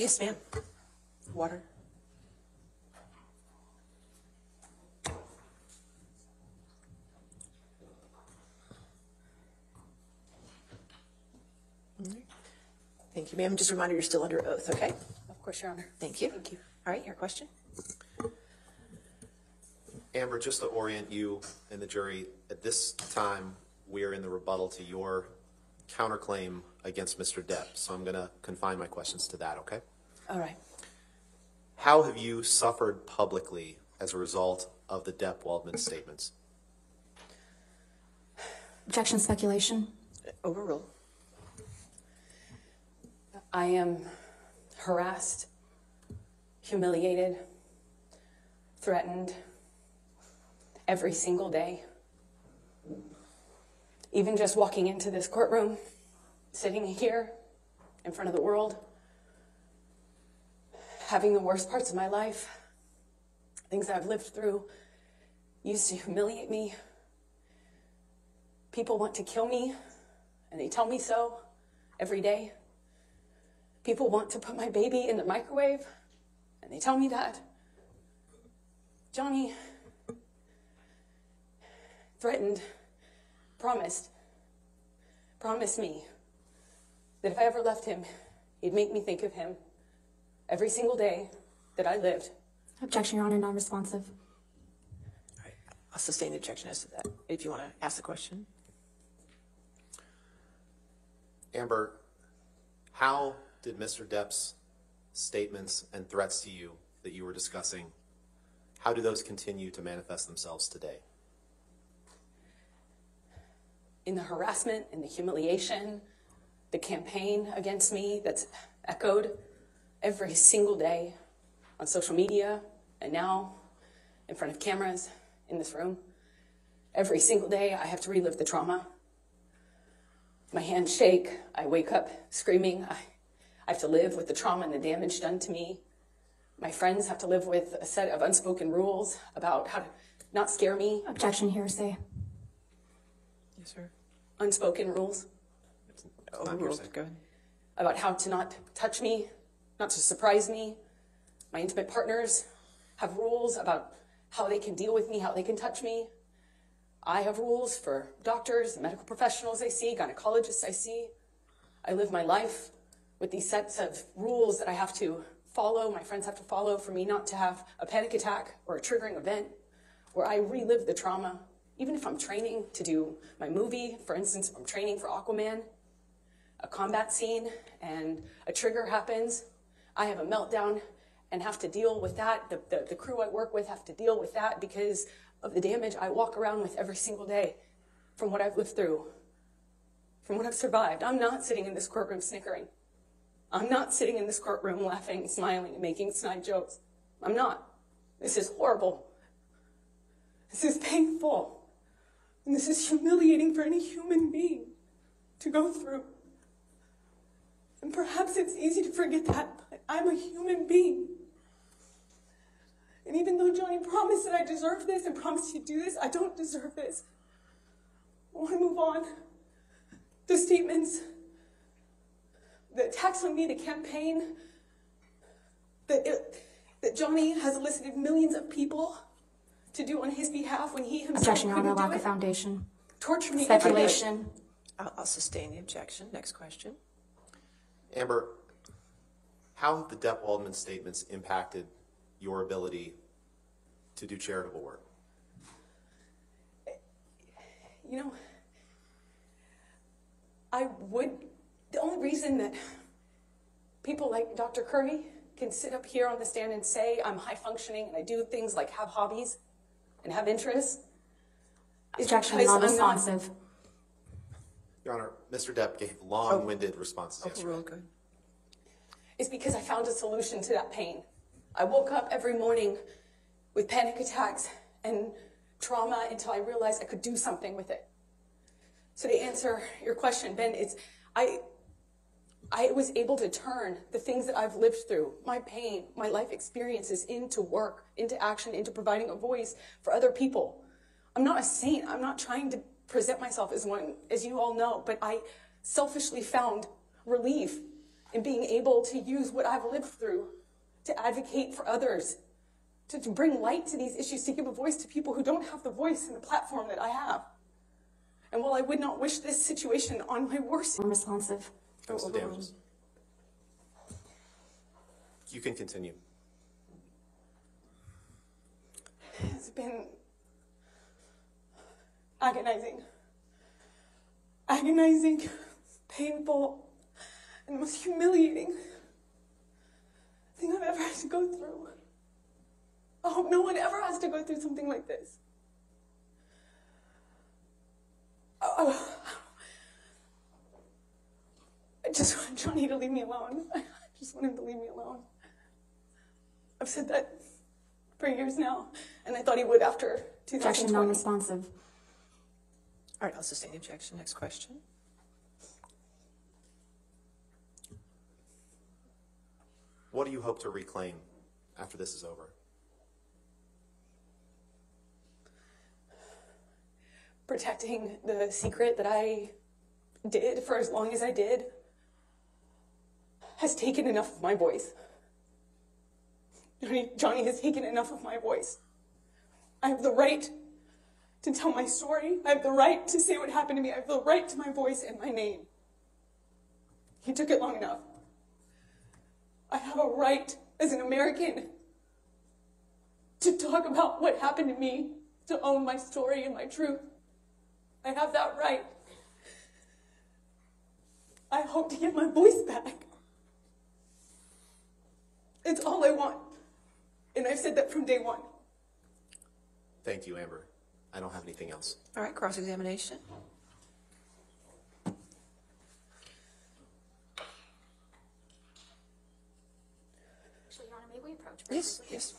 Yes, ma'am. Water. Thank you, ma'am. Just a reminder, you're still under oath, okay? Of course, Your Honor. Thank you. Thank you. All right, your question? Amber, just to orient you and the jury, at this time, we are in the rebuttal to your counterclaim against Mr. Depp. So I'm going to confine my questions to that, okay? All right. How have you suffered publicly as a result of the Depp-Waldman statements? Objection, speculation. Overruled. I am harassed, humiliated, threatened every single day. Even just walking into this courtroom, sitting here in front of the world, having the worst parts of my life, things that I've lived through, used to humiliate me. People want to kill me, and they tell me so every day. People want to put my baby in the microwave, and they tell me that. Johnny threatened, promised me that if I ever left him, he'd make me think of him every single day that I lived. Objection, Your Honor, non-responsive. All right, I'll sustain the objection as to that, if you want to ask the question. Amber, how did Mr. Depp's statements and threats to you that you were discussing, how do those continue to manifest themselves today? In the harassment, in the humiliation, the campaign against me that's echoed every single day on social media and now in front of cameras in this room. Every single day I have to relive the trauma. My hands shake. I wake up screaming. I have to live with the trauma and the damage done to me. My friends have to live with a set of unspoken rules about how to not scare me. Objection, hearsay. Yes, sir. Unspoken rules Overruled. Go ahead. about how to not touch me, not to surprise me. My intimate partners have rules about how they can deal with me, how they can touch me. I have rules for doctors, medical professionals I see, gynecologists I see. I live my life with these sets of rules that I have to follow, my friends have to follow for me not to have a panic attack or a triggering event where I relive the trauma. Even if I'm training to do my movie, for instance, if I'm training for Aquaman, a combat scene and a trigger happens, I have a meltdown and have to deal with that. The crew I work with have to deal with that because of the damage I walk around with every single day from what I've lived through, from what I've survived. I'm not sitting in this courtroom snickering. I'm not sitting in this courtroom laughing, smiling, and making snide jokes. I'm not. This is horrible. This is painful. And this is humiliating for any human being to go through. And perhaps it's easy to forget that, but I'm a human being. And even though Johnny promised that I deserve this and promised he'd do this, I don't deserve this. I want to move on. The statements, the attacks on me, the campaign, that Johnny has elicited millions of people to do on his behalf when he himself Objection, Your Honor, couldn't do lack it. of foundation. Torture me. Speculation. I'll sustain the objection. Next question. Amber, how have the Depp-Waldman statements impacted your ability to do charitable work? You know, the only reason that people like Dr. Curry can sit up here on the stand and say I'm high functioning and I do things like have hobbies and have interests is Objection, because I'm not. non-responsive. Your Honor, Mr. Depp gave long-winded responses yesterday. Overruled. Go ahead. It's because I found a solution to that pain. I woke up every morning with panic attacks and trauma until I realized I could do something with it. So to answer your question, Ben, it's I was able to turn the things that I've lived through, my pain, my life experiences, into work, into action, into providing a voice for other people. I'm not a saint. I'm not trying to present myself as one, as you all know, but I selfishly found relief in being able to use what I've lived through to advocate for others, to bring light to these issues, to give a voice to people who don't have the voice and the platform that I have. And while I would not wish this situation on my worst... Unresponsive. Comes to damages. You can continue. It's been agonizing, painful, and the most humiliating thing I've ever had to go through. I hope no one ever has to go through something like this. I just want Johnny to leave me alone. I just want him to leave me alone. I've said that for years now, and I thought he would after 2020. Objection, non-responsive. All right, I'll sustain the objection. Next question. What do you hope to reclaim after this is over? Protecting the secret that I did for as long as I did has taken enough of my voice. Johnny has taken enough of my voice. I have the right to tell my story. I have the right to say what happened to me. I have the right to my voice and my name. He took it long enough. I have a right as an American to talk about what happened to me, to own my story and my truth. I have that right. I hope to get my voice back. It's all I want. And I've said that from day one. Thank you, Amber. I don't have anything else. All right, cross-examination. Actually, Your Honor, may we approach? Yes, yes.